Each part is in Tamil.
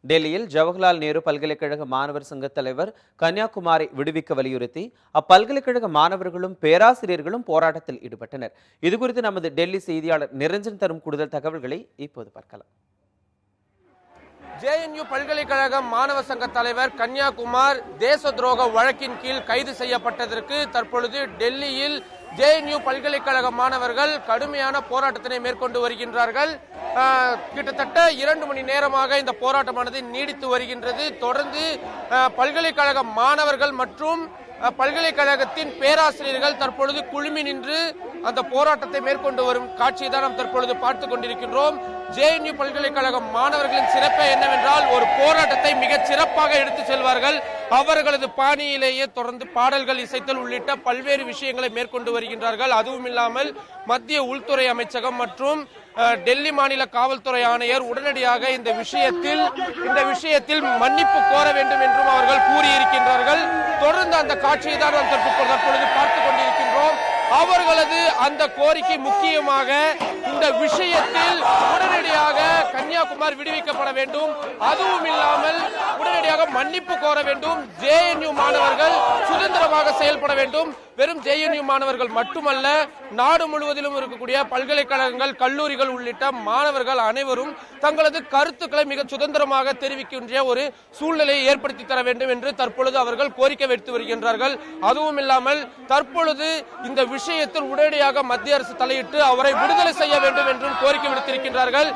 டெல்லியில் ஜவஹர்லால் நேரு பல்கலைக்கழக மாணவர் சங்க தலைவர் கன்னியாகுமாரை விடுவிக்க வலியுறுத்தி அப்பல்கலைக்கழக மாணவர்களும் பேராசிரியர்களும் போராட்டத்தில் ஈடுபட்டனர். இதுகுறித்து நமது டெல்லி செய்தியாளர் நிரஞ்சன் தரும் கூடுதல் தகவல்களை இப்போது பார்க்கலாம். ஜேஎன்யூ பல்கலைக்கழக மாணவர் சங்க தலைவர் கன்னியாகுமார் தேச துரோக வழக்கின் கீழ் கைது செய்யப்பட்டதற்கு தற்பொழுது டெல்லியில் ஜேஎன்யூ பல்கலைக்கழக மாணவர்கள் கடுமையான போராட்டத்தினை மேற்கொண்டு வருகின்றார்கள். கிட்டத்தட்ட 2 மணி நேரமாக இந்த போராட்டமானது நீடித்து வருகின்றது. தொடர்ந்து பல்கலைக்கழக மாணவர்கள் மற்றும் பல்கலைக்கழகத்தின் பேராசிரியர்கள் தற்பொழுது குழுமி நின்று அந்த போராட்டத்தை மேற்கொண்டு வரும் காட்சியை தான் நாம் தற்பொழுது பார்த்துக் கொண்டிருக்கின்றோம். ஜேஎன்யூ பல்கலைக்கழக மாணவர்களின் சிறப்பே என்னவென்றால் ஒரு போராட்டத்தை மிகச் சிறப்பாக எடுத்து செல்வார்கள். அவர்களது பாணியிலேயே தொடர்ந்து பாடல்கள் இசைத்தல் உள்ளிட்ட பல்வேறு விஷயங்களை மேற்கொண்டு வருகின்றார்கள். அதுவும் இல்லாமல் மத்திய உள்துறை அமைச்சகம் மற்றும் டெல்லி மாநில காவல்துறை ஆணையர் உடனடியாக இந்த விஷயத்தில் மன்னிப்பு கோர வேண்டும் என்றும் அவர்கள் கூறியிருக்கின்றார்கள். தொடர்ந்து அந்த காட்சியை தான் நாம் தற்பொழுது பார்த்துக் கொண்டிருக்கின்றோம். அவர்களது அந்த கோரிக்கை முக்கியமாக இந்த விஷயத்தில் உடனடியாக கன்னியாகுமார் விடுவிக்கப்பட வேண்டும், அதுவும் இல்லாமல் உடனடியாக மன்னிப்பு கோர வேண்டும், ஜேஎன்யூ மாணவர்கள் சுதந்திரமாக செயல்பட வேண்டும். வெறும் ஜேஎன்யூ மாணவர்கள் மட்டுமல்ல, நாடு முழுவதிலும் இருக்கக்கூடிய பல்கலைக்கழகங்கள், கல்லூரிகள் உள்ளிட்ட மாணவர்கள் அனைவரும் தங்களது கருத்துக்களை மிக சுதந்திரமாக தெரிவிக்கின்ற ஒரு சூழ்நிலையை ஏற்படுத்தி தர வேண்டும் என்று தற்பொழுது அவர்கள் கோரிக்கை வைத்து வருகின்றார்கள். அதுவும் இல்லாமல் தற்பொழுது இந்த விஷயத்தில் உடனடியாக மத்திய அரசு தலையிட்டு அவரை விடுதலை செய்ய வேண்டும் என்றும் கோரிக்கை விடுத்திருக்கின்றார்கள்.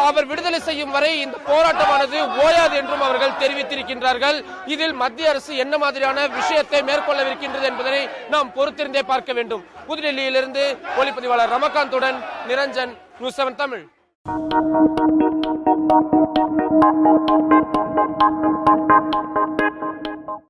அவர் விடுதலை செய்யும் வரை இந்த போராட்டமானது ஓயாது என்றும் அவர்கள் தெரிவித்திருக்கின்றார்கள். இதில் மத்திய அரசு என்ன மாதிரியான விஷயத்தை மேற்கொள்ளவிருக்கின்றது என்பதனை நாம் பொறுத்திருந்தே பார்க்க வேண்டும். புதுடெல்லியிலிருந்து ஒளிப்பதிவாளர் ரமகாந்துடன் நிரஞ்சன், நியூஸ் 7 தமிழ்.